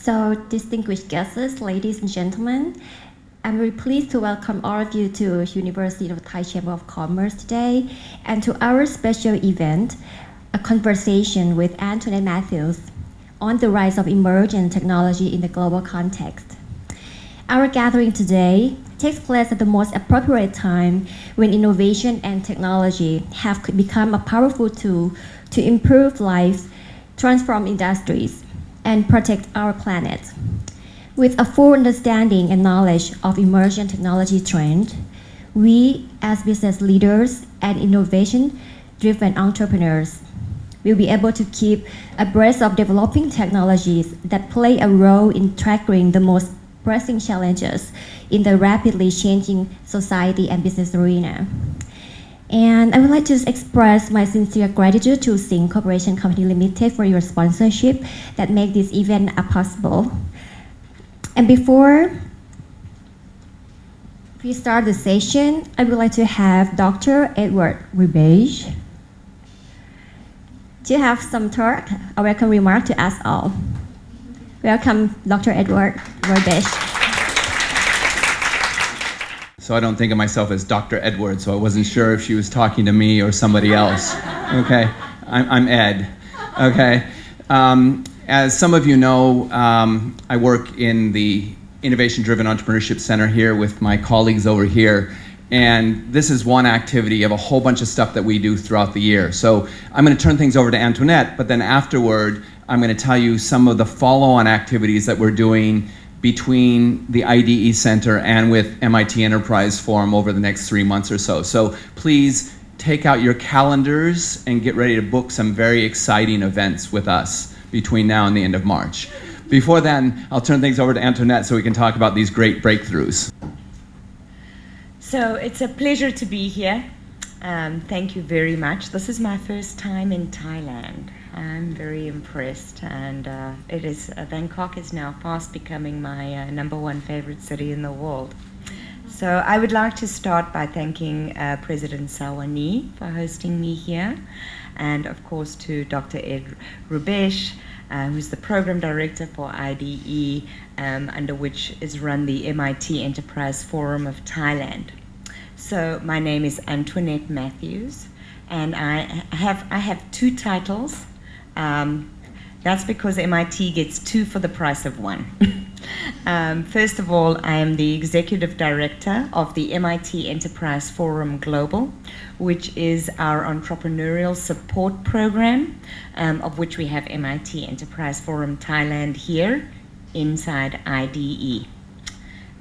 So, distinguished guests, ladies and gentlemen, I'm very pleased to welcome all of you to University of Thai Chamber of Commerce today and to our special event, a conversation with Antoinette Mathews on the rise of emergent technology in the global context. Our gathering today takes place at the most appropriate time when innovation and technology have become a powerful tool to improve lives, transform industries, and protect our planet. With a full understanding and knowledge of emergent technology trends, we as business leaders and innovation-driven entrepreneurs will be able to keep abreast of developing technologies that play a role in tackling the most pressing challenges in the rapidly changing society and business arena. And I would like to express my sincere gratitude to Singh Corporation Company Limited for your sponsorship that make this event possible. And before we start the session, I would like to have Dr. Edward Rubesh to have some talk, a welcome remark to us all. Welcome, Dr. Edward Rubesh. So I don't think of myself as Dr. Edward, so I wasn't sure if she was talking to me or somebody else. Okay, I'm Ed. Okay, as some of you know, I work in the Innovation-Driven Entrepreneurship Center here with my colleagues over here, and this is one activity of a whole bunch of stuff that we do throughout the year. So I'm going to turn things over to Antoinette, but then afterward, I'm going to tell you some of the follow-on activities that we're doing between the IDE Center and with MIT Enterprise Forum over the next 3 months or so. So please take out your calendars and get ready to book some very exciting events with us between now and the end of March. Before then, I'll turn things over to Antoinette so we can talk about these great breakthroughs. So it's a pleasure to be here. Thank you very much. This is my first time in Thailand. I'm very impressed, and Bangkok is now fast becoming my #1 favorite city in the world. So I would like to start by thanking President Sawani for hosting me here, and of course to Dr. Ed Rubesh, who's the program director for IDE, under which is run the MIT Enterprise Forum of Thailand. So my name is Antoinette Mathews, and I have 2 titles. That's because MIT gets 2 for the price of 1. First of all, I am the executive director of the MIT Enterprise Forum Global, which is our entrepreneurial support program, of which we have MIT Enterprise Forum Thailand here inside IDE.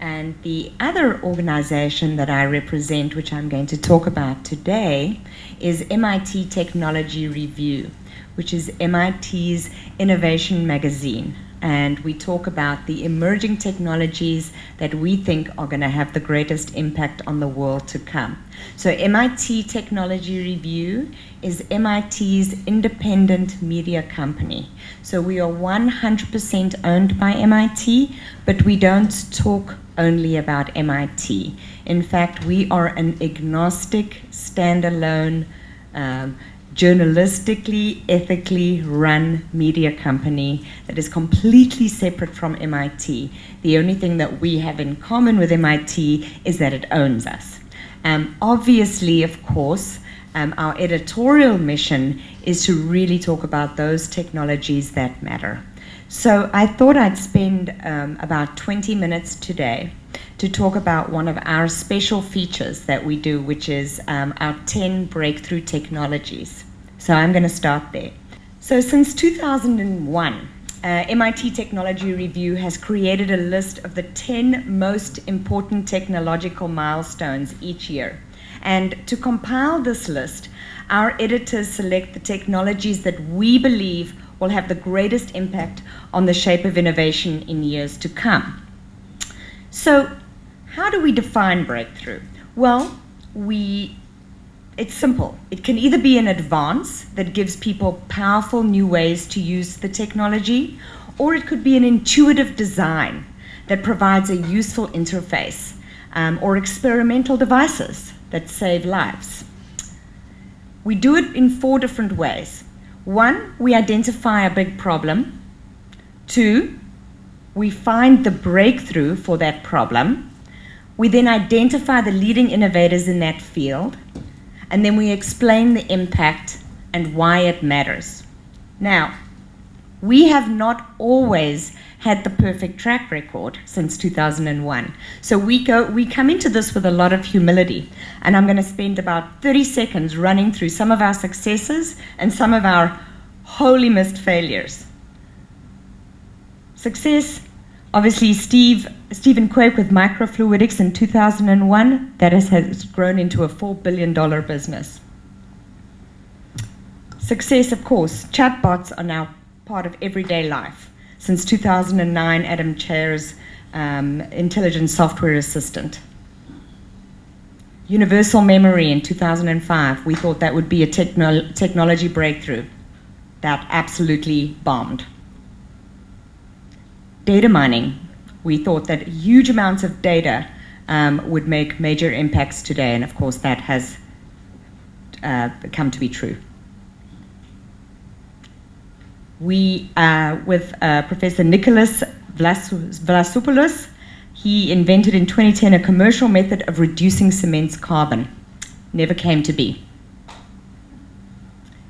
And the other organization that I represent, which I'm going to talk about today, is MIT Technology Review, which is MIT's innovation magazine. And we talk about the emerging technologies that we think are going to have the greatest impact on the world to come. So MIT Technology Review is MIT's independent media company. So we are 100% owned by MIT, but we don't talk only about MIT. In fact, we are an agnostic, standalone, journalistically, ethically run media company that is completely separate from MIT. The only thing that we have in common with MIT is that it owns us. Obviously, of course, our editorial mission is to really talk about those technologies that matter. So I thought I'd spend about 20 minutes today to talk about one of our special features that we do, which is our 10 breakthrough technologies. So I'm going to start there. So since 2001, MIT Technology Review has created a list of the 10 most important technological milestones each year. And to compile this list, our editors select the technologies that we believe will have the greatest impact on the shape of innovation in years to come. So how do we define breakthrough? Well, it's simple. It can either be an advance that gives people powerful new ways to use the technology, or it could be an intuitive design that provides a useful interface, or experimental devices that save lives. We do it in 4 different ways. 1, we identify a big problem. 2, we find the breakthrough for that problem, we then identify the leading innovators in that field, and then we explain the impact and why it matters. Now, we have not always had the perfect track record since 2001. So we come into this with a lot of humility, and I'm going to spend about 30 seconds running through some of our successes and some of our wholly missed failures. Success, obviously Stephen Quake with microfluidics in 2001, that has grown into a $4 billion business. Success, of course, chatbots are now part of everyday life. Since 2009, Adam Chair's intelligent software assistant. Universal memory in 2005, we thought that would be a technology breakthrough. That absolutely bombed. Data mining, we thought that huge amounts of data would make major impacts today, and of course that has come to be true. We, with Professor Nicholas Vlasopoulos, he invented in 2010 a commercial method of reducing cement's carbon. Never came to be.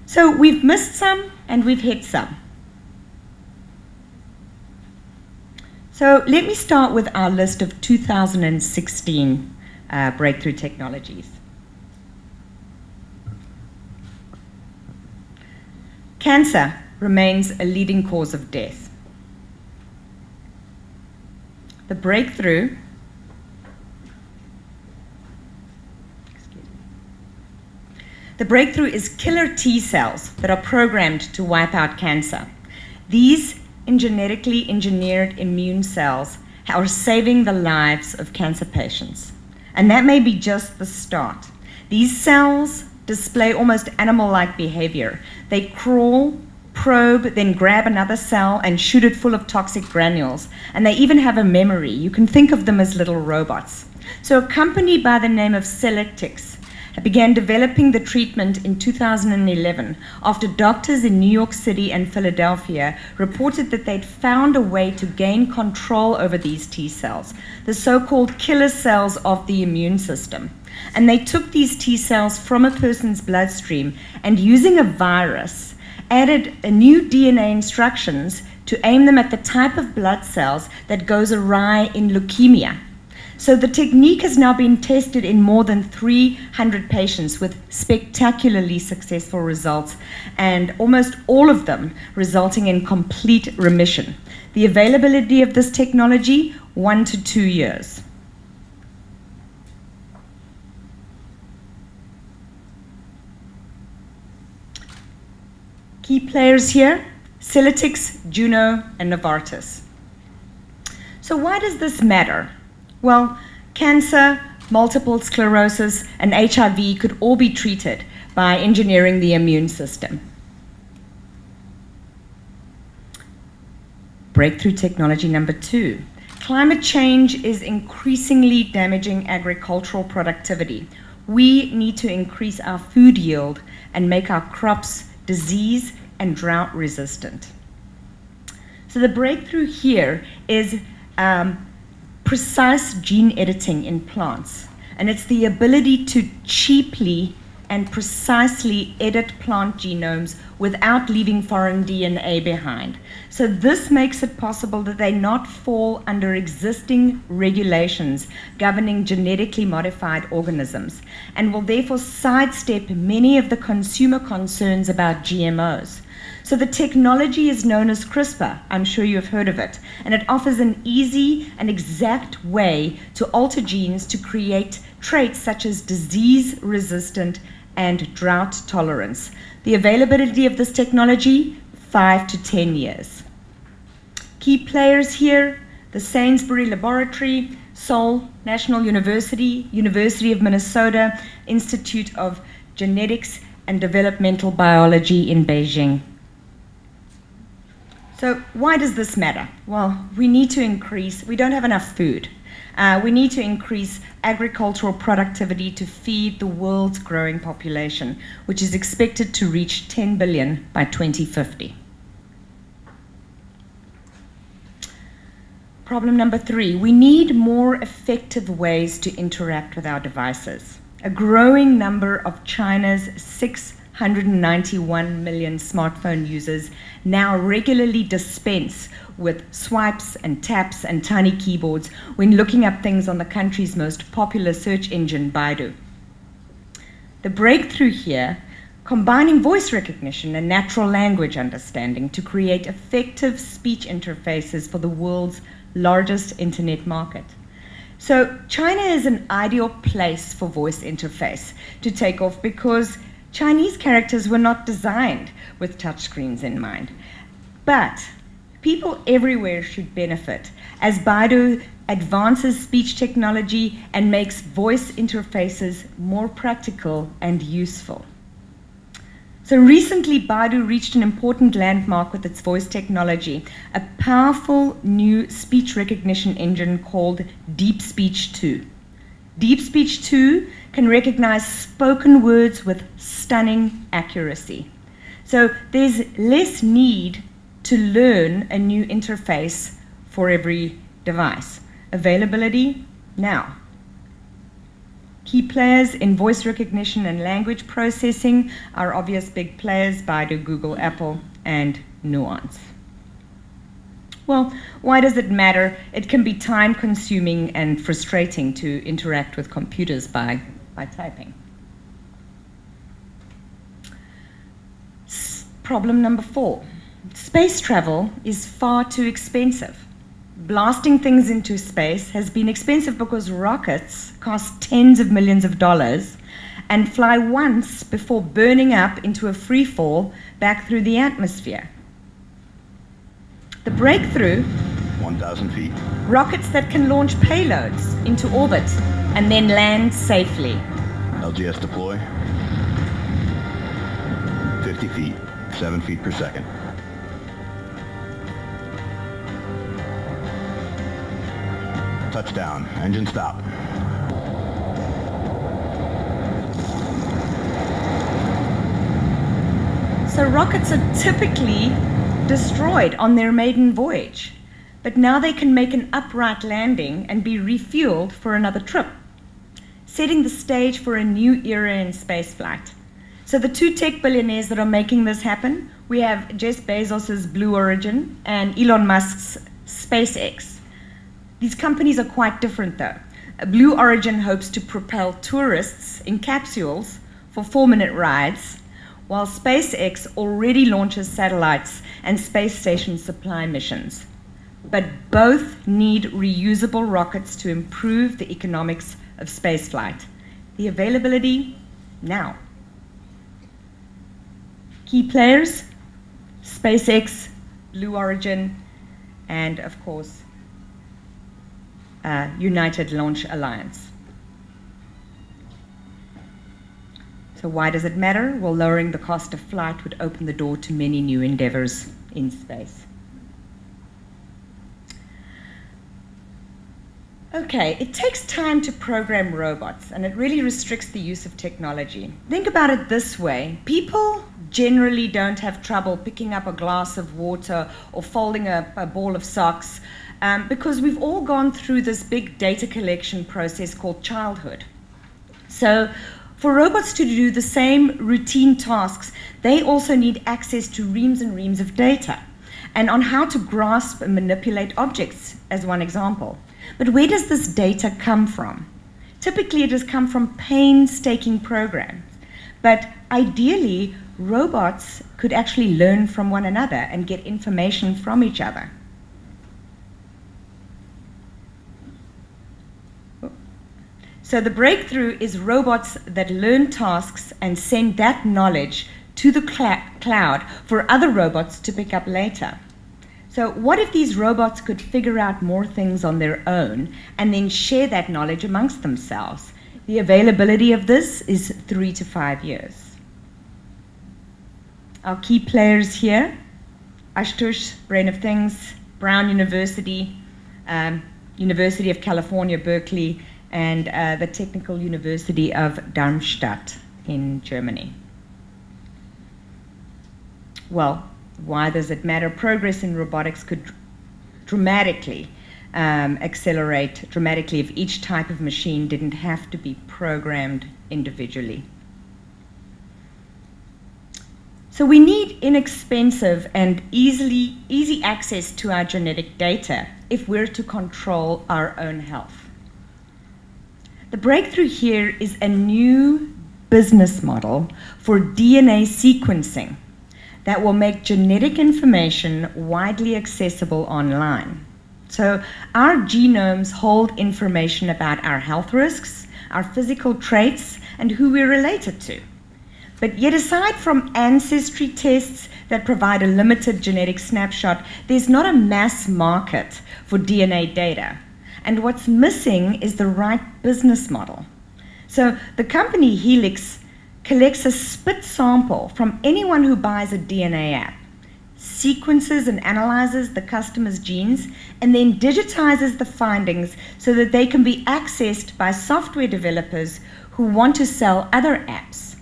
So we've missed some and we've hit some. So let me start with our list of 2016 breakthrough technologies. Cancer remains a leading cause of death. The breakthrough is killer T cells that are programmed to wipe out cancer. These genetically engineered immune cells are saving the lives of cancer patients. And that may be just the start. These cells display almost animal-like behavior. They crawl, probe, then grab another cell and shoot it full of toxic granules. And they even have a memory. You can think of them as little robots. So a company by the name of Cellectix began developing the treatment in 2011 after doctors in New York City and Philadelphia reported that they'd found a way to gain control over these T cells, the so-called killer cells of the immune system. And they took these T cells from a person's bloodstream and, using a virus, added a new DNA instructions to aim them at the type of blood cells that goes awry in leukemia. So the technique has now been tested in more than 300 patients with spectacularly successful results, and almost all of them resulting in complete remission. The availability of this technology, 1 to 2 years. Key players here, Cellectix, Juno, and Novartis. So why does this matter? Well, cancer, multiple sclerosis, and HIV could all be treated by engineering the immune system. Breakthrough technology number 2. Climate change is increasingly damaging agricultural productivity. We need to increase our food yield and make our crops disease and drought resistant. So the breakthrough here is precise gene editing in plants, and it's the ability to cheaply and precisely edit plant genomes without leaving foreign DNA behind. So this makes it possible that they not fall under existing regulations governing genetically modified organisms, and will therefore sidestep many of the consumer concerns about GMOs. So the technology is known as CRISPR. I'm sure you've heard of it. And it offers an easy and exact way to alter genes to create traits such as disease-resistant and drought tolerance. The availability of this technology, 5 to 10 years. Key players here, the Sainsbury Laboratory, Seoul National University, University of Minnesota, Institute of Genetics and Developmental Biology in Beijing. So why does this matter? Well, we don't have enough food. We need to increase agricultural productivity to feed the world's growing population, which is expected to reach 10 billion by 2050. Problem number 3, we need more effective ways to interact with our devices. A growing number of China's 691 million smartphone users now regularly dispense with swipes and taps and tiny keyboards when looking up things on the country's most popular search engine, Baidu. The breakthrough here, combining voice recognition and natural language understanding to create effective speech interfaces for the world's largest internet market. So China is an ideal place for voice interface to take off because Chinese characters were not designed with touchscreens in mind. But people everywhere should benefit as Baidu advances speech technology and makes voice interfaces more practical and useful. So recently, Baidu reached an important landmark with its voice technology, a powerful new speech recognition engine called Deep Speech 2. Deep Speech 2 can recognize spoken words with stunning accuracy. So there's less need to learn a new interface for every device. Availability now. Key players in voice recognition and language processing are obvious big players, Baidu, Google, Apple, and Nuance. Well, why does it matter? It can be time-consuming and frustrating to interact with computers by typing. Problem number 4. Space travel is far too expensive. Blasting things into space has been expensive because rockets cost tens of millions of dollars and fly once before burning up into a free fall back through the atmosphere. The breakthrough, 1,000 feet. rockets that can launch payloads into orbit and then land safely. LGS deploy. 50 feet, 7 feet per second. Touchdown. Engine stop. So rockets are typically destroyed on their maiden voyage, but now they can make an upright landing and be refueled for another trip, setting the stage for a new era in spaceflight. So the two tech billionaires that are making this happen, we have Jeff Bezos's Blue Origin and Elon Musk's SpaceX. These companies are quite different though. Blue Origin hopes to propel tourists in capsules for 4-minute rides, while SpaceX already launches satellites and space station supply missions. But both need reusable rockets to improve the economics of spaceflight. The availability, now. Key players, SpaceX, Blue Origin, and of course, United Launch Alliance. So why does it matter? Well, lowering the cost of flight would open the door to many new endeavors in space. Okay, it takes time to program robots, and it really restricts the use of technology. Think about it this way. People generally don't have trouble picking up a glass of water or folding a ball of socks because we've all gone through this big data collection process called childhood. So for robots to do the same routine tasks, they also need access to reams and reams of data and on how to grasp and manipulate objects, as one example. But where does this data come from? Typically, it has come from painstaking programs. But ideally, robots could actually learn from one another and get information from each other. So the breakthrough is robots that learn tasks and send that knowledge to the cloud for other robots to pick up later. So what if these robots could figure out more things on their own and then share that knowledge amongst themselves? The availability of this is 3 to 5 years. Our key players here, Ashutosh, Brain of Things, Brown University, University of California, Berkeley, and the Technical University of Darmstadt in Germany. Well, why does it matter? Progress in robotics could dramatically accelerate dramatically if each type of machine didn't have to be programmed individually. So we need inexpensive and easy access to our genetic data if we're to control our own health. The breakthrough here is a new business model for DNA sequencing that will make genetic information widely accessible online. So our genomes hold information about our health risks, our physical traits, and who we're related to. But yet, aside from ancestry tests that provide a limited genetic snapshot, there's not a mass market for DNA data. And what's missing is the right business model. So the company Helix collects a spit sample from anyone who buys a DNA app, sequences and analyzes the customer's genes, and then digitizes the findings so that they can be accessed by software developers who want to sell other apps.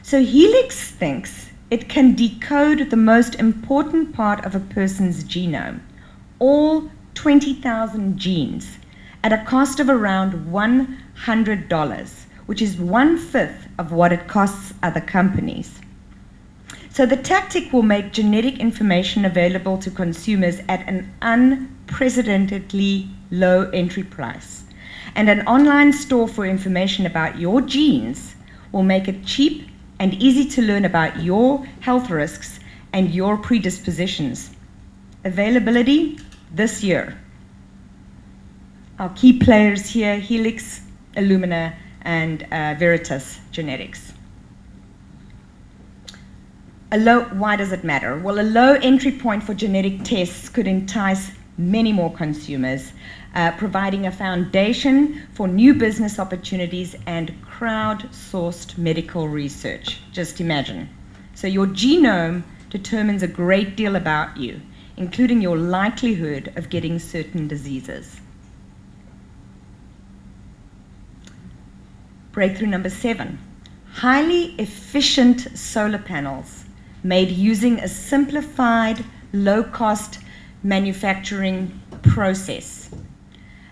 So Helix thinks it can decode the most important part of a person's genome, all 20,000 genes, at a cost of around $100, which is 1/5 of what it costs other companies. So the tactic will make genetic information available to consumers at an unprecedentedly low entry price. And an online store for information about your genes will make it cheap and easy to learn about your health risks and your predispositions. Availability this year. Our key players here, Helix, Illumina, and Veritas Genetics. Why does it matter? Well, a low entry point for genetic tests could entice many more consumers, providing a foundation for new business opportunities and crowd-sourced medical research. Just imagine. So your genome determines a great deal about you, including your likelihood of getting certain diseases. Breakthrough number 7, highly efficient solar panels made using a simplified, low-cost manufacturing process.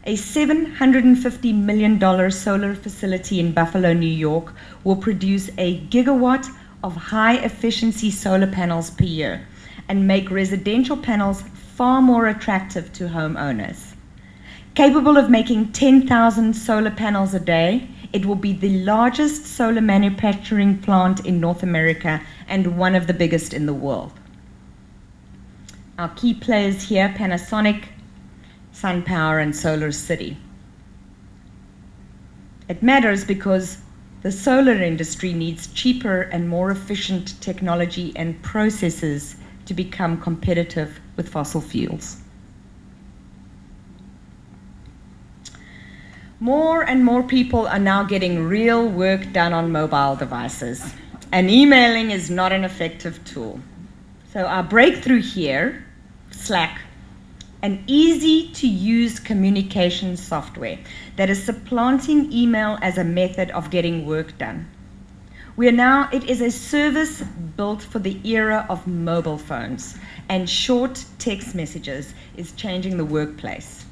A $750 million solar facility in Buffalo, New York will produce a gigawatt of high-efficiency solar panels per year and make residential panels far more attractive to homeowners. Capable of making 10,000 solar panels a day, it will be the largest solar manufacturing plant in North America and one of the biggest in the world. Our key players here, Panasonic, SunPower, and Solar City. It matters because the solar industry needs cheaper and more efficient technology and processes to become competitive with fossil fuels. More and more people are now getting real work done on mobile devices, and emailing is not an effective tool. So our breakthrough here, Slack, an easy-to-use communication software that is supplanting email as a method of getting work done. It is a service built for the era of mobile phones, and short text messages is changing the workplace.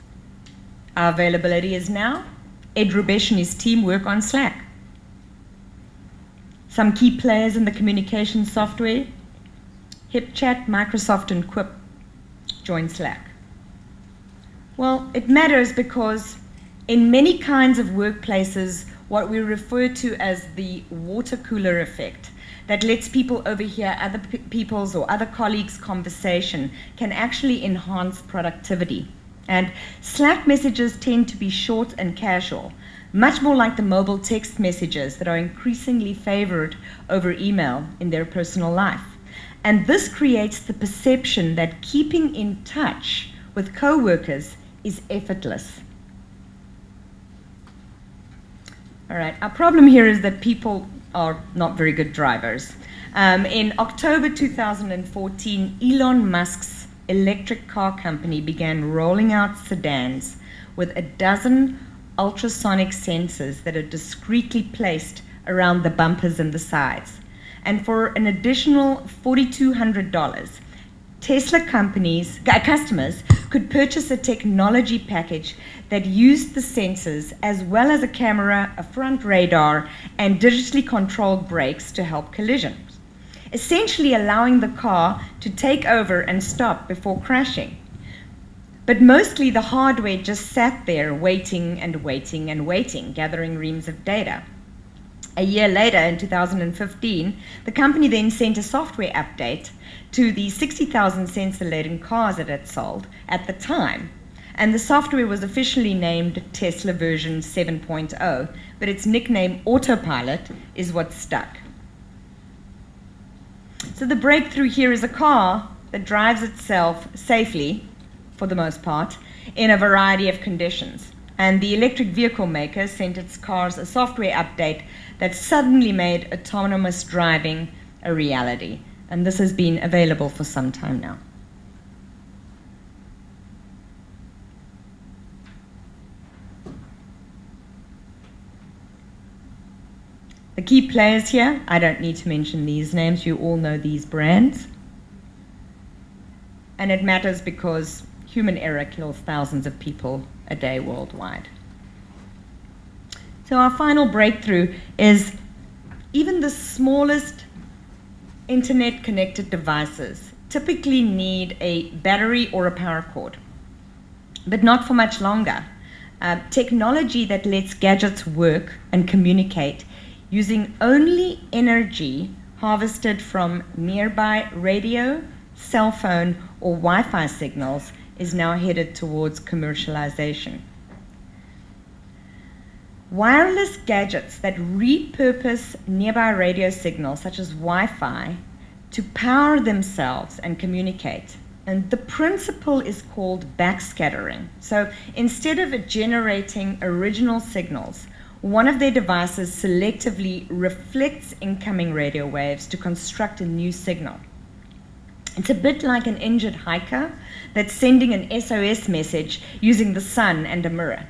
Our availability is now. Ed Rubesh and his team work on Slack. Some key players in the communication software, HipChat, Microsoft, and Quip join Slack. Well, it matters because in many kinds of workplaces, what we refer to as the water cooler effect, that lets people overhear other people's or other colleagues' conversation, can actually enhance productivity. And Slack messages tend to be short and casual, much more like the mobile text messages that are increasingly favored over email in their personal life. And this creates the perception that keeping in touch with coworkers is effortless. All right, our problem here is that people are not very good drivers. In October 2014, Elon Musk's electric car company began rolling out sedans with a dozen ultrasonic sensors that are discreetly placed around the bumpers and the sides. And for an additional $4,200, Tesla customers could purchase a technology package that used the sensors as well as a camera, a front radar, and digitally controlled brakes to help collisions, essentially allowing the car to take over and stop before crashing. But mostly the hardware just sat there waiting and waiting and waiting, gathering reams of data. A year later, in 2015, the company then sent a software update to the 60,000 sensor-laden cars it had sold at the time. And the software was officially named Tesla version 7.0, but its nickname Autopilot is what stuck. So the breakthrough here is a car that drives itself safely, for the most part, in a variety of conditions. And the electric vehicle maker sent its cars a software update that suddenly made autonomous driving a reality. And this has been available for some time now. The key players here, I don't need to mention these names, you all know these brands. And it matters because human error kills thousands of people a day worldwide. So our final breakthrough is even the smallest internet-connected devices typically need a battery or a power cord, but not for much longer. Technology that lets gadgets work and communicate using only energy harvested from nearby radio, cell phone, or Wi-Fi signals is now headed towards commercialization. Wireless gadgets that repurpose nearby radio signals, such as Wi-Fi, to power themselves and communicate. And the principle is called backscattering. So instead of generating original signals, one of their devices selectively reflects incoming radio waves to construct a new signal. It's a bit like an injured hiker that's sending an SOS message using the sun and a mirror.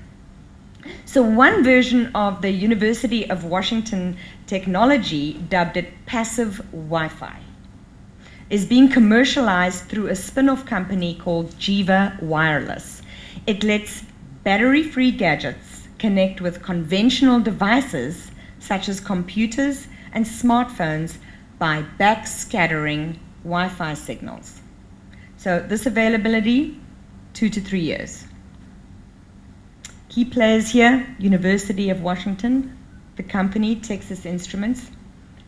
So one version of the University of Washington technology, dubbed it passive Wi-Fi, is being commercialized through a spin-off company called Jiva Wireless. It lets battery-free gadgets connect with conventional devices such as computers and smartphones by backscattering Wi-Fi signals. So this availability, 2 to 3 years. Key players here, University of Washington, the company Texas Instruments,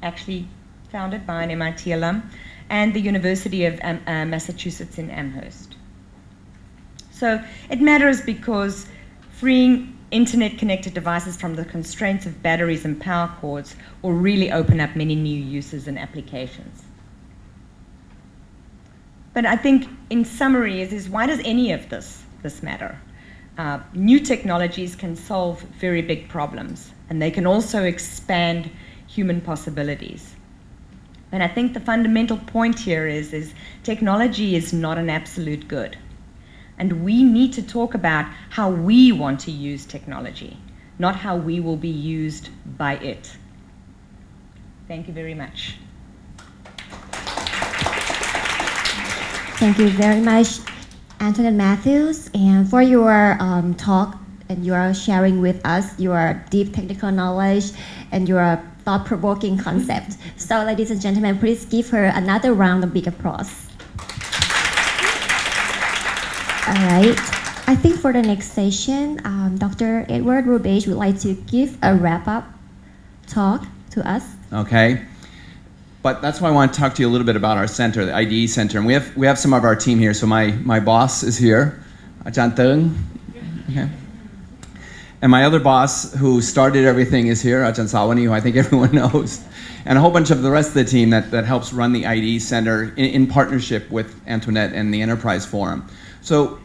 actually founded by an MIT alum, and the University of Massachusetts in Amherst. So it matters because freeing internet-connected devices from the constraints of batteries and power cords will really open up many new uses and applications. But I think, in summary, is why does any of this matter? New technologies can solve very big problems, and they can also expand human possibilities. And I think the fundamental point here is technology is not an absolute good. And we need to talk about how we want to use technology, not how we will be used by it. Thank you very much. Thank you very much, Antoinette Mathews, and for your talk and your sharing with us your deep technical knowledge and your thought-provoking concept. So, ladies and gentlemen, please give her another round of big applause. All right. I think for the next session, Dr. Edward Rubage would like to give a wrap-up talk to us. Okay. But that's why I want to talk to you a little bit about our center, the IDE Center. And we have some of our team here. So my boss is here, Ajahn Tung. Okay. And my other boss, who started everything, is here, Ajahn Sawani, who I think everyone knows. And a whole bunch of the rest of the team that helps run the IDE Center in partnership with Antoinette and the Enterprise Forum. So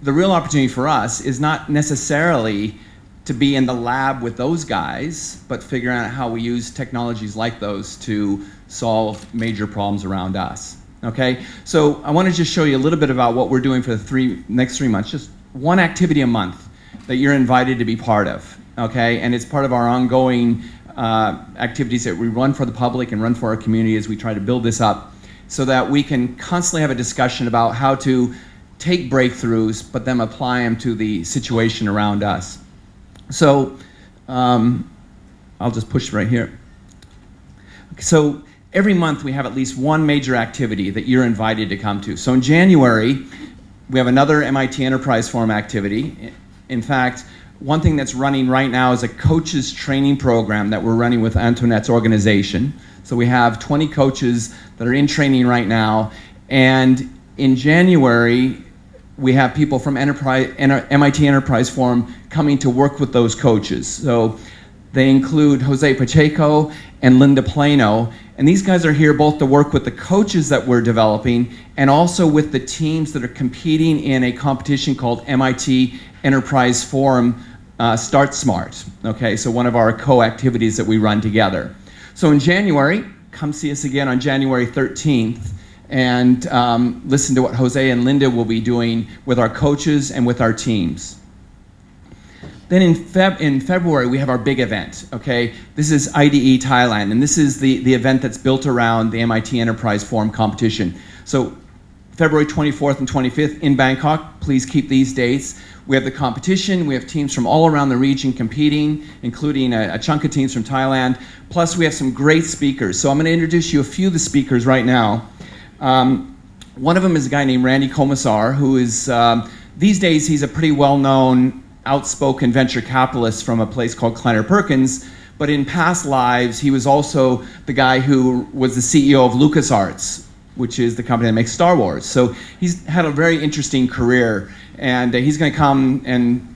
the real opportunity for us is not necessarily to be in the lab with those guys, but figuring out how we use technologies like those to solve major problems around us. Okay, so I want to just show you a little bit about what we're doing for the next 3 months. Just one activity a month that you're invited to be part of. Okay, and it's part of our ongoing activities that we run for the public and run for our community as we try to build this up so that we can constantly have a discussion about how to take breakthroughs, but then apply them to the situation around us. So I'll just push right here. So every month we have at least one major activity that you're invited to come to. So in January, we have another MIT Enterprise Forum activity. In fact, one thing that's running right now is a coaches training program that we're running with Antoinette's organization. So we have 20 coaches that are in training right now. And in January, we have people from MIT Enterprise Forum coming to work with those coaches. So they include Jose Pacheco and Linda Plano. And these guys are here both to work with the coaches that we're developing and also with the teams that are competing in a competition called MIT Enterprise Forum Start Smart. Okay, so one of our co-activities that we run together. So in January, come see us again on January 13th and listen to what Jose and Linda will be doing with our coaches and with our teams. Then in February, we have our big event, okay? This is IDE Thailand, and this is the event that's built around the MIT Enterprise Forum competition. So February 24th and 25th in Bangkok, please keep these dates. We have the competition, we have teams from all around the region competing, including a chunk of teams from Thailand, plus we have some great speakers. So I'm gonna introduce you a few of the speakers right now. One of them is a guy named Randy Komisar, who is, these days he's a pretty well-known outspoken venture capitalist from a place called Kleiner Perkins, but in past lives he was also the guy who was the CEO of LucasArts, which is the company that makes Star Wars. So he's had a very interesting career, and he's going to come and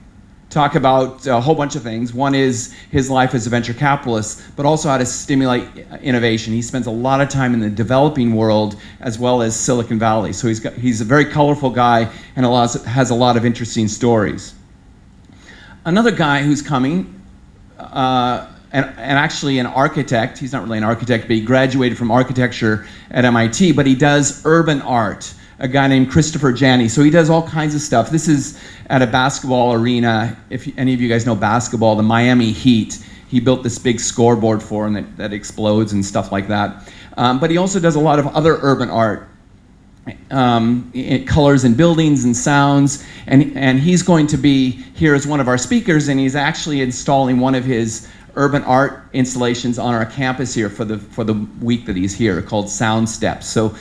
talk about a whole bunch of things. One is his life as a venture capitalist, but also how to stimulate innovation. He spends a lot of time in the developing world as well as Silicon Valley. So he's a very colorful guy and has a lot of interesting stories. Another guy who's coming, and actually an architect, he's not really an architect, but he graduated from architecture at MIT, but he does urban art, a guy named Christopher Janney. So he does all kinds of stuff. This is at a basketball arena. If any of you guys know basketball, the Miami Heat, he built this big scoreboard for him that explodes and stuff like that. But he also does a lot of other urban art. Colors and buildings and sounds, and he's going to be here as one of our speakers, and he's actually installing one of his urban art installations on our campus here for the week that he's here, called Sound Steps. So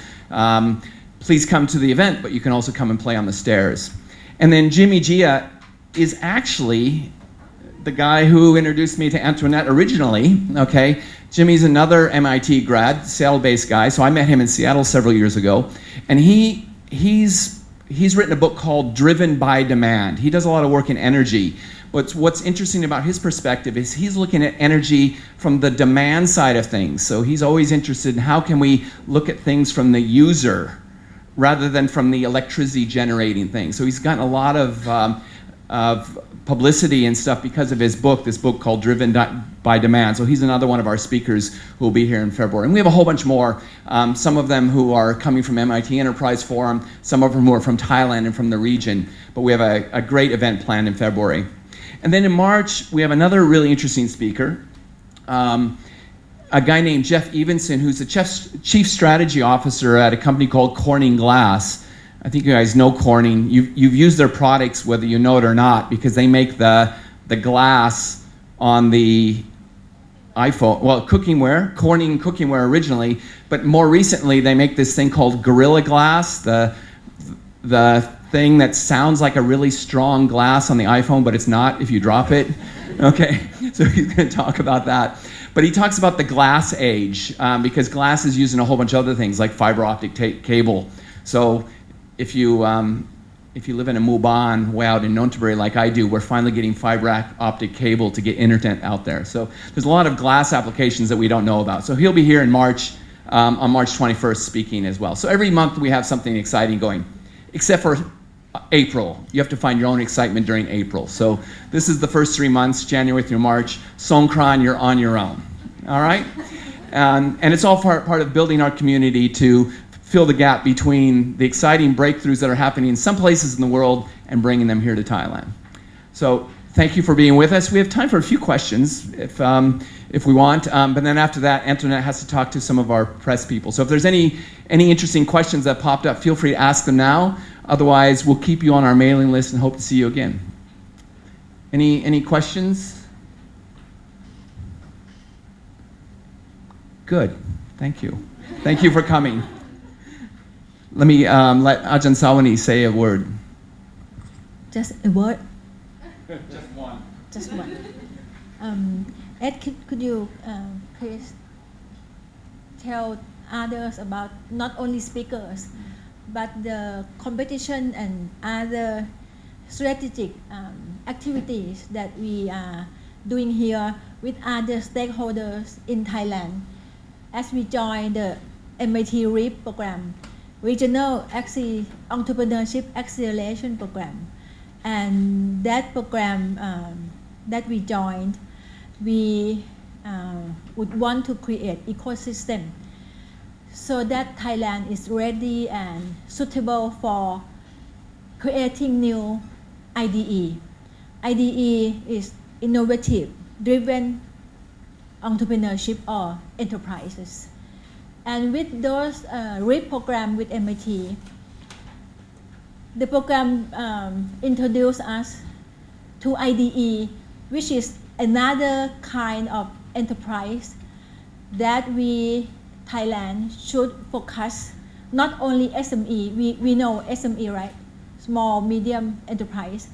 please come to the event, but you can also come and play on the stairs. And then Jimmy Gia is actually the guy who introduced me to Antoinette originally, okay? Jimmy's another MIT grad, Seattle-based guy, so I met him in Seattle several years ago, and he's written a book called Driven by Demand. He does a lot of work in energy. What's interesting about his perspective is he's looking at energy from the demand side of things. So he's always interested in how can we look at things from the user rather than from the electricity generating thing. So he's gotten a lot of publicity and stuff because of his book, this book called Driven by Demand. So he's another one of our speakers who will be here in February. And we have a whole bunch more, some of them who are coming from MIT Enterprise Forum, some of them who are from Thailand and from the region. But we have a great event planned in February. And then in March, we have another really interesting speaker, a guy named Jeff Evenson, who's the chief strategy officer at a company called Corning Glass. I think you guys know Corning. You've used their products whether you know it or not, because they make the glass on the iPhone, well, cookingware, Corning cookingware originally, but more recently they make this thing called Gorilla Glass, the thing that sounds like a really strong glass on the iPhone, but it's not if you drop it. Okay, so he's going to talk about that. But he talks about the glass age, because glass is used in a whole bunch of other things like fiber optic cable. So if you live in a Muban way out in Nonthaburi like I do, we're finally getting fiber optic cable to get internet out there. So there's a lot of glass applications that we don't know about. So he'll be here in March, on March 21st speaking as well. So every month we have something exciting going, except for April. You have to find your own excitement during April. So this is the first 3 months, January through March. Songkran, you're on your own. All right? And it's all part of building our community to fill the gap between the exciting breakthroughs that are happening in some places in the world and bringing them here to Thailand. So thank you for being with us. We have time for a few questions if we want, but then after that, Antoinette has to talk to some of our press people. So if there's any interesting questions that popped up, feel free to ask them now. Otherwise, we'll keep you on our mailing list and hope to see you again. Any questions? Good. Thank you. Thank you for coming. Let me let Ajahn Sawani say a word. Just a word. Just one. Just one. Ed, could you please tell others about not only speakers, but the competition and other strategic activities that we are doing here with other stakeholders in Thailand as we join the MIT REAP program, Regional Entrepreneurship Acceleration Program. And that program that we joined, we would want to create ecosystem so that Thailand is ready and suitable for creating new IDE. IDE is innovative, driven entrepreneurship or enterprises. And with those REAP program with MIT, the program introduced us to IDE, which is another kind of enterprise that we, Thailand, should focus. Not only SME, we know SME, right? Small, medium enterprise.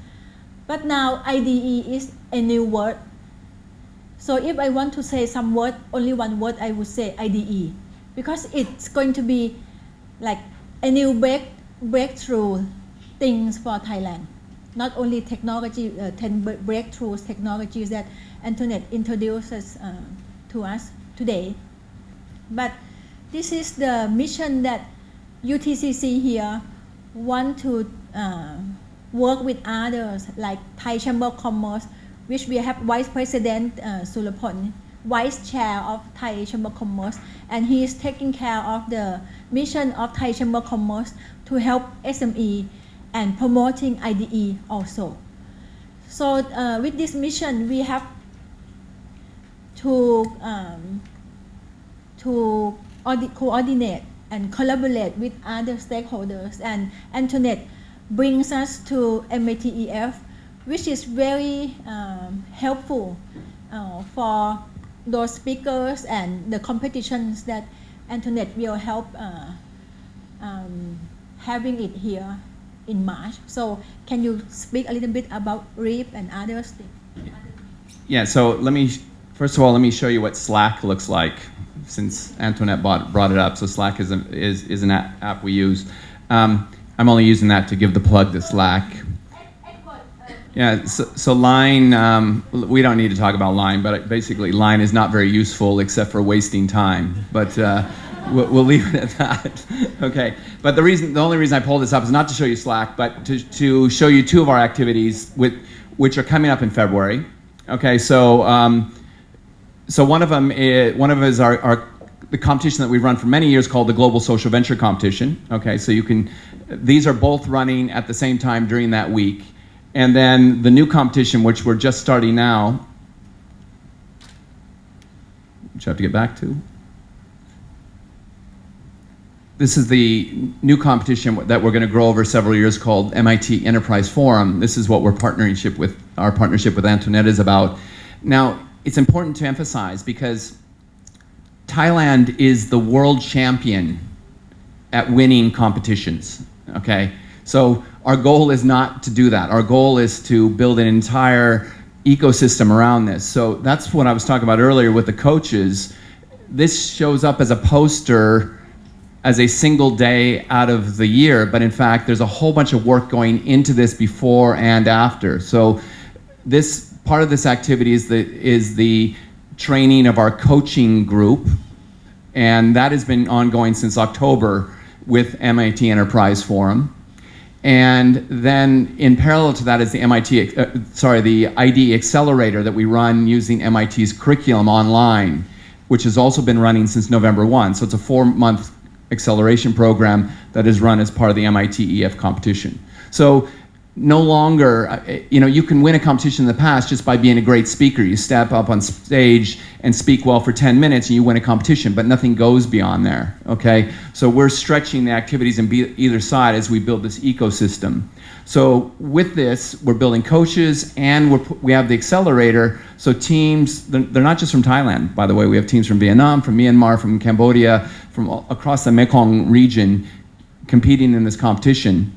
But now IDE is a new word. So if I want to say some word, only one word, I would say IDE. Because it's going to be like a new breakthrough things for Thailand. Not only technology, 10 breakthroughs technologies that Antoinette introduces to us today. But this is the mission that UTCC here want to work with others like Thai Chamber of Commerce, which we have Vice President Surapon, Vice Chair of Thai Chamber of Commerce, and he is taking care of the mission of Thai Chamber of Commerce to help SME and promoting IDE also. So with this mission, we have to coordinate and collaborate with other stakeholders. And Antoinette brings us to MITEF, which is very helpful for those speakers and the competitions that Antoinette will help having it here in March. So can you speak a little bit about REAP and other things? Yeah, so first of all, let me show you what Slack looks like, since Antoinette brought it up. So Slack is an app we use. I'm only using that to give the plug to Slack. Yeah, so Line, we don't need to talk about Line, but basically Line is not very useful except for wasting time. But we'll leave it at that. Okay, but the only reason I pulled this up is not to show you Slack, but to show you two of our activities which are coming up in February. Okay, so one of them is the competition that we've run for many years called the Global Social Venture Competition. Okay, so these are both running at the same time during that week. And then the new competition, which we're just starting now, which I have to get back to. This is the new competition that we're going to grow over several years called MIT Enterprise Forum. This is what our partnership with Antoinette is about. Now, it's important to emphasize because Thailand is the world champion at winning competitions, okay? So our goal is not to do that. Our goal is to build an entire ecosystem around this. So that's what I was talking about earlier with the coaches. This shows up as a poster as a single day out of the year, but in fact, there's a whole bunch of work going into this before and after. So this part of this activity is the training of our coaching group, and that has been ongoing since October with MIT Enterprise Forum. And then in parallel to that is the the ID Accelerator that we run using MIT's curriculum online, which has also been running since November 1. So it's a 4-month acceleration program that is run as part of the MIT EF competition. So no longer, you can win a competition in the past just by being a great speaker. You step up on stage and speak well for 10 minutes and you win a competition, but nothing goes beyond there, okay? So we're stretching the activities on either side as we build this ecosystem. So with this, we're building coaches and we have the accelerator. So teams, they're not just from Thailand, by the way. We have teams from Vietnam, from Myanmar, from Cambodia, from across the Mekong region competing in this competition.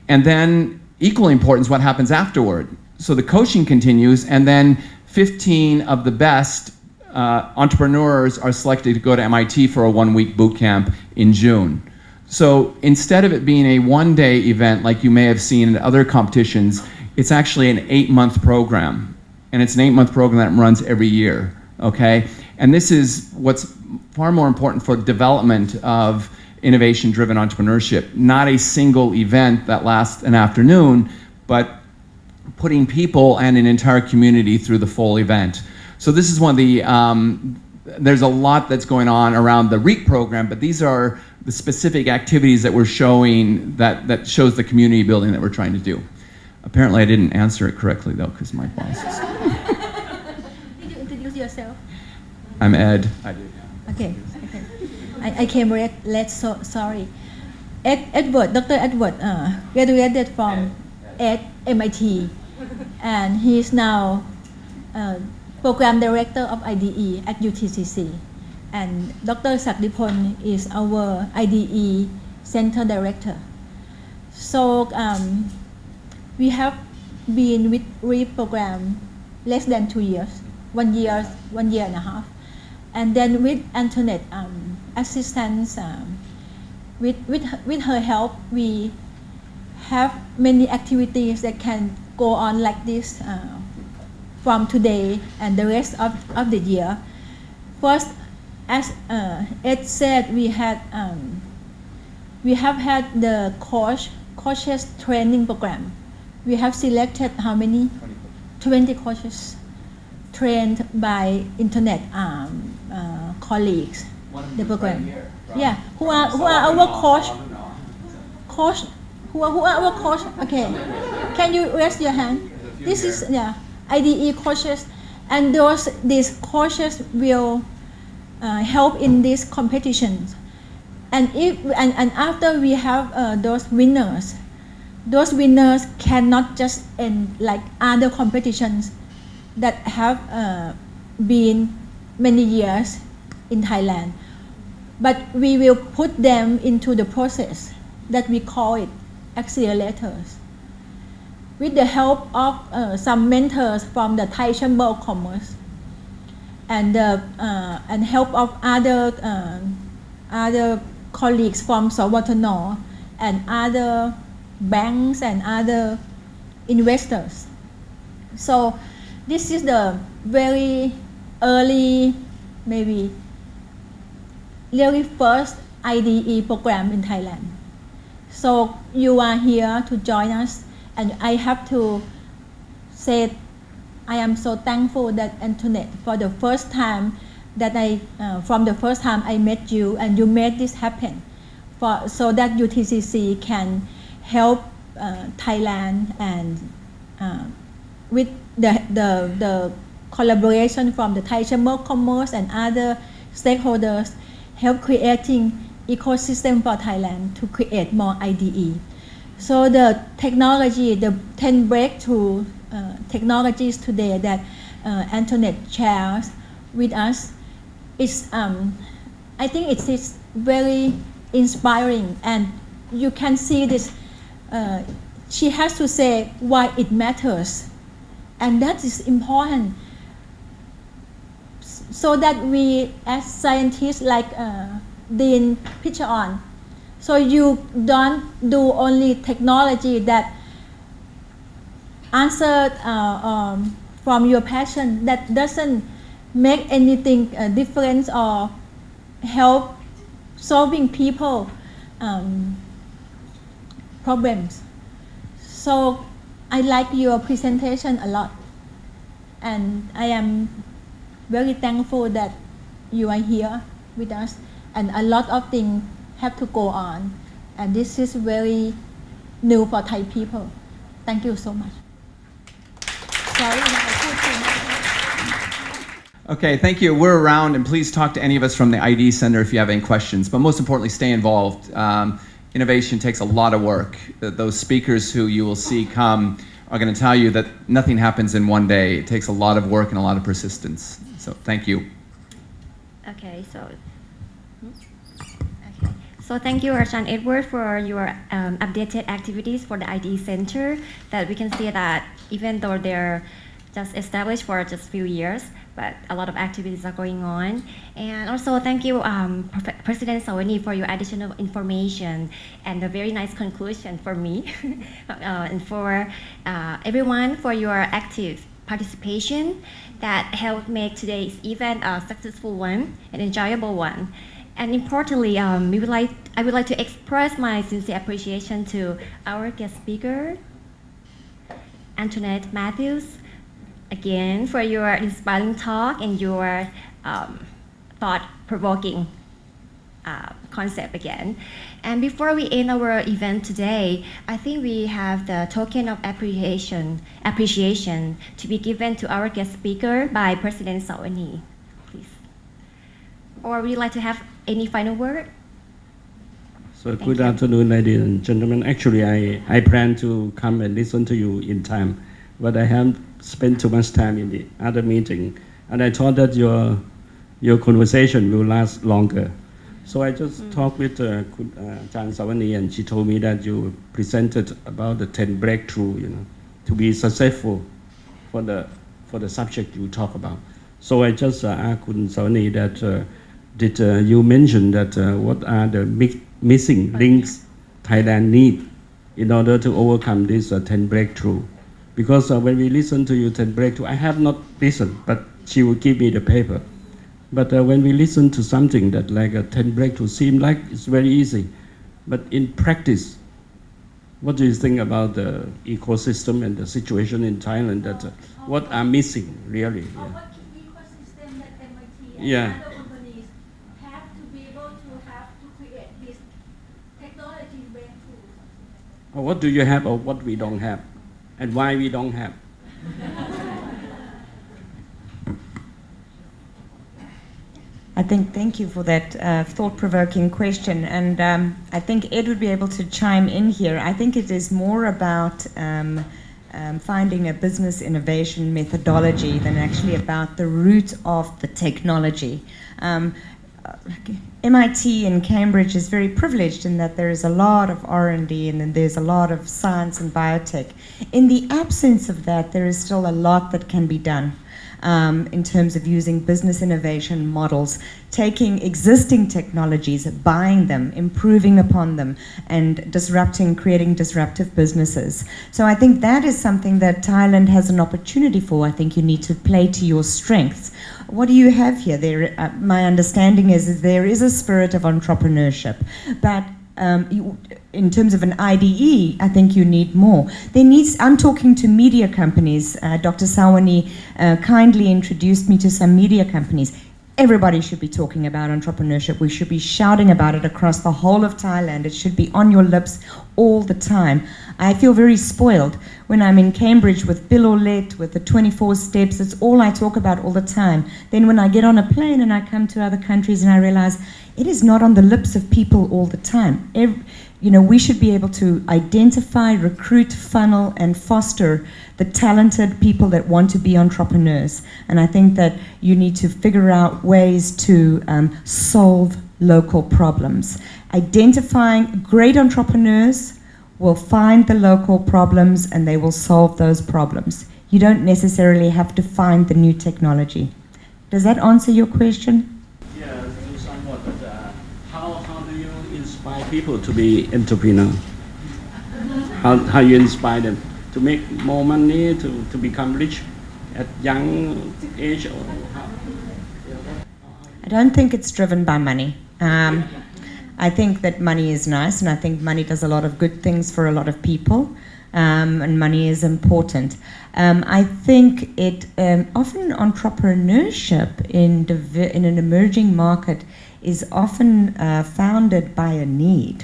And then equally important is what happens afterward. So the coaching continues, and then 15 of the best entrepreneurs are selected to go to MIT for a 1-week boot camp in June. So instead of it being a one-day event like you may have seen in other competitions, it's actually an 8-month program. And it's an 8-month program that runs every year, okay? And this is what's far more important for development of innovation-driven entrepreneurship. Not a single event that lasts an afternoon, but putting people and an entire community through the full event. So this is one of the, there's a lot that's going on around the REAP program, but these are the specific activities that we're showing that shows the community building that we're trying to do. Apparently I didn't answer it correctly though, because my boss is... Did you introduce yourself? I'm Ed. I did. Okay. I came late, so sorry. Edward, Dr. Edward, graduated from MIT, and he is now Program Director of IDE at UTCC. And Dr. Sakdipon is our IDE Center Director. So we have been with REAP program less than 2 years, 1 year and a half. And then with Antoinette assistance, with her help, we have many activities that can go on like this from today and the rest of the year. First, as Ed said, we have had the coaches training program. We have selected how many? 20 coaches trained by internet colleagues. The program. Yeah, who are our coach? Who are our coach? Okay, can you raise your hand? This is IDE coaches, and these coaches will help in these competitions. And after we have those winners cannot just end like other competitions that have been many years in Thailand. But we will put them into the process that we call it accelerators. With the help of some mentors from the Thai Chamber of Commerce and help of other colleagues from Sawatano and other banks and other investors. So this is the very early, maybe very first IDE program in Thailand. So you are here to join us, and I have to say I am so thankful that Antoinette, for the first time that from the first time I met you, and you made this happen, so that UTCC can help Thailand, and with the collaboration from the Thai Chamber of Commerce and other stakeholders, help creating ecosystem for Thailand to create more IDE. So the technology, the 10 breakthrough technologies today that Antoinette shares with us, is I think it is very inspiring, and you can see this. She has to say why it matters, and that is important, so that we as scientists like Dean picture on. So you don't do only technology that answer from your passion, that doesn't make anything difference or help solving people problems. So I like your presentation a lot, and I am very thankful that you are here with us, and a lot of things have to go on, and this is very new for Thai people. Thank you so much. Sorry if I put too much. Okay, thank you. We're around, and please talk to any of us from the ID Center if you have any questions. But most importantly, stay involved. Innovation takes a lot of work. Those speakers who you will see come are going to tell you that nothing happens in one day. It takes a lot of work and a lot of persistence. So thank you. Okay, so thank you, Archan Edward, for your updated activities for the ID Center. That we can see that even though they're just established for just a few years, but a lot of activities are going on. And also thank you, President Sawani, for your additional information and a very nice conclusion for me and for everyone for your active participation that helped make today's event a successful one, an enjoyable one. And importantly, I would like to express my sincere appreciation to our guest speaker, Antoinette Mathews, again for your inspiring talk and your thought-provoking concept again. And before we end our event today, I think we have the token of appreciation to be given to our guest speaker by President Sawani, please. Or would you like to have any final word? So good afternoon, ladies and gentlemen. Actually, I plan to come and listen to you in time, but I have spent too much time in the other meeting, and I thought that your conversation will last longer. So I just talked with Chan Savani, and she told me that you presented about the 10 breakthrough, to be successful for the subject you talk about. So I just asked Kun Savani that did you mention that what are the missing links Thailand need in order to overcome this 10 breakthrough? Because when we listen to you 10 breakthrough, I have not listened, but she will give me the paper. But when we listen to something that like a 10 breakthrough seem like it's very easy, but in practice, what do you think about the ecosystem and the situation in Thailand that what are missing really? What ecosystem that MIT and Yeah. other companies have to be able to create this technology breakthrough? What do you have or what we don't have, and why we don't have? Thank you for that thought-provoking question, and I think Ed would be able to chime in here. I think it is more about finding a business innovation methodology than actually about the root of the technology. MIT and Cambridge is very privileged in that there is a lot of R&D and then there's a lot of science and biotech. In the absence of that, there is still a lot that can be done. In terms of using business innovation models, taking existing technologies, buying them, improving upon them, and creating disruptive businesses. So I think that is something that Thailand has an opportunity for. I think you need to play to your strengths. What do you have here? My understanding is there is a spirit of entrepreneurship, but in terms of an IDE, I think you need more. I'm talking to media companies. Dr. Sawani kindly introduced me to some media companies. Everybody should be talking about entrepreneurship. We should be shouting about it across the whole of Thailand. It should be on your lips all the time. I feel very spoiled when I'm in Cambridge with Bill Olet, with the 24 steps. It's all I talk about all the time. Then when I get on a plane and I come to other countries and I realize it is not on the lips of people all the time. We should be able to identify, recruit, funnel, and foster the talented people that want to be entrepreneurs. And I think that you need to figure out ways to solve local problems. Identifying great entrepreneurs will find the local problems and they will solve those problems. You don't necessarily have to find the new technology. Does that answer your question? Yeah, somewhat, but how do you inspire people to be entrepreneur? How you inspire them to make more money, to become rich at young age? Or how? I don't think it's driven by money. I think that money is nice, and I think money does a lot of good things for a lot of people, and money is important. I think often entrepreneurship in an emerging market is often founded by a need.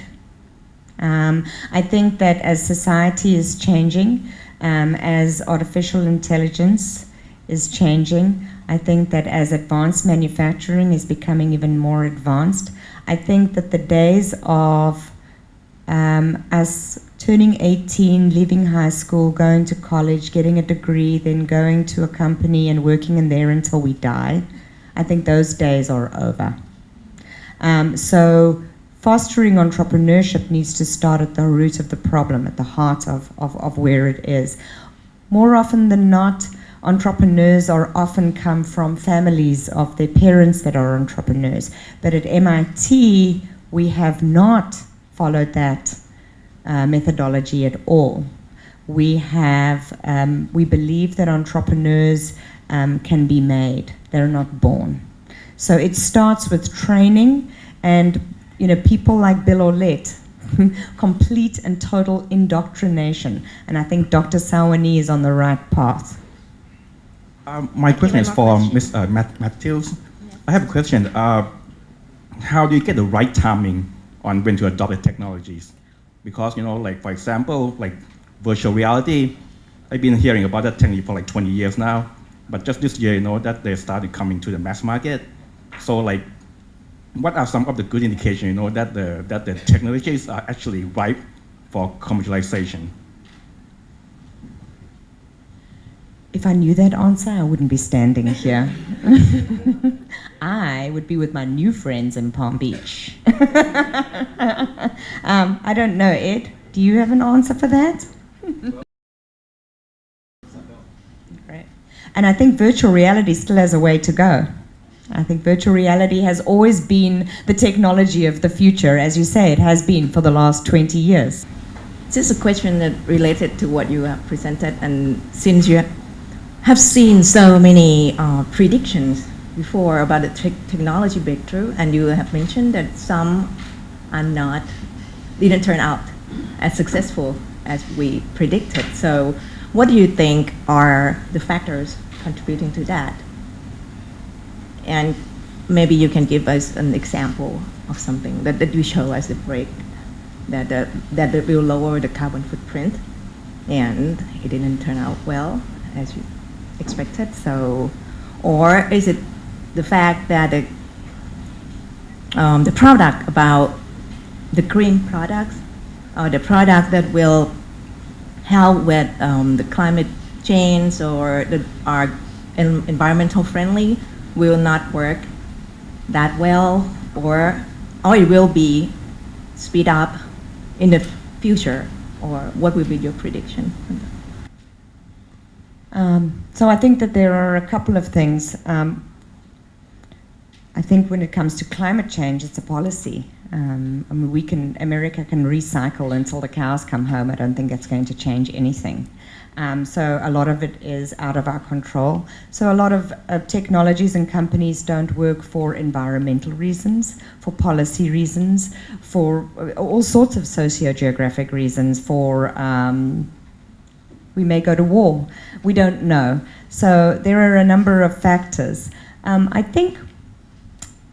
I think that as society is changing, as artificial intelligence is changing, I think that as advanced manufacturing is becoming even more advanced, I think that the days of us turning 18, leaving high school, going to college, getting a degree, then going to a company and working in there until we die, I think those days are over. So fostering entrepreneurship needs to start at the root of the problem, at the heart of where it is. More often than not, entrepreneurs are often come from families of their parents that are entrepreneurs. But at MIT, we have not followed that methodology at all. We believe that entrepreneurs can be made. They're not born. So it starts with training and people like Bill Olet, complete and total indoctrination. And I think Dr. Sawani is on the right path. My question is for Ms. Mathews. I have a question. How do you get the right timing on when to adopt the technologies? Because, like for example, like virtual reality, I've been hearing about that technology for like 20 years now. But just this year, that they started coming to the mass market. So like, what are some of the good indications, that the technologies are actually ripe for commercialization? If I knew that answer, I wouldn't be standing here. I would be with my new friends in Palm Beach. I don't know, Ed. Do you have an answer for that? Great. And I think virtual reality still has a way to go. I think virtual reality has always been the technology of the future. As you say, it has been for the last 20 years. This is a question that related to what you have presented, and since you have seen so many predictions before about the technology breakthrough, and you have mentioned that some didn't turn out as successful as we predicted. So what do you think are the factors contributing to that? And maybe you can give us an example of something that you show as a break, that will lower the carbon footprint, and it didn't turn out well as you expected. So, or is it the fact that the product about the green products, or the product that will help with the climate change or that are environmental friendly will not work that well, or it will be speed up in the future, or what will be your prediction? So I think that there are a couple of things. I think when it comes to climate change, it's a policy. America can recycle until the cows come home. I don't think that's going to change anything. So a lot of it is out of our control. So a lot of technologies and companies don't work for environmental reasons, for policy reasons, for all sorts of socio-geographic reasons, for we may go to war. We don't know. So there are a number of factors. I think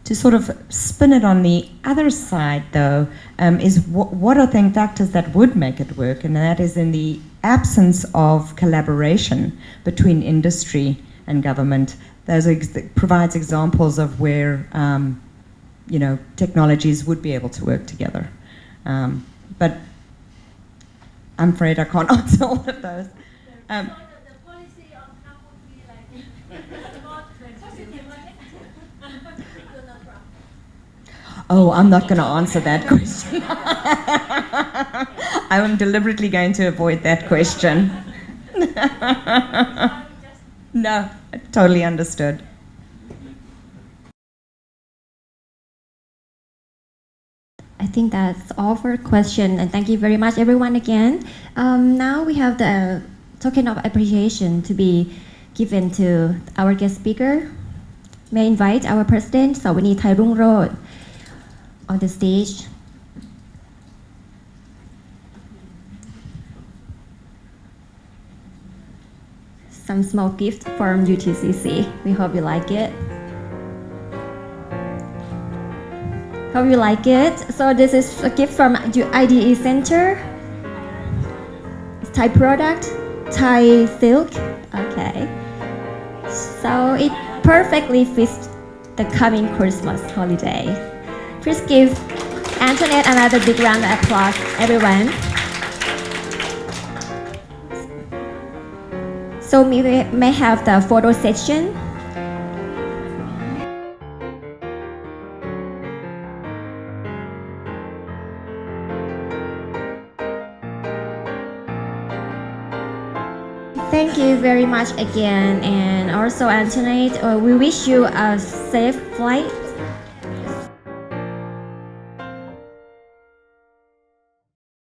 to sort of spin it on the other side, though, is what are the factors that would make it work, and that is in the absence of collaboration between industry and government. Those provides examples of where technologies would be able to work together. But I'm afraid I can't answer all of those. Oh, I'm not going to answer that question. I am deliberately going to avoid that question. No, totally understood. I think that's all for question, and thank you very much, everyone, again. Now we have the token of appreciation to be given to our guest speaker. May I invite our president, Sawani Thairungrod, on the stage. Some small gift from UTCC. We hope you like it. ข Hope you like it. So this is a gift from IDE Center. It's Thai product, Thai silk. Okay. So it perfectly fits the coming Christmas holiday. Please give Antoinette another big round of applause, everyone. So we may have the photo session. Thank you very much again, and also Antoinette, we wish you a safe flight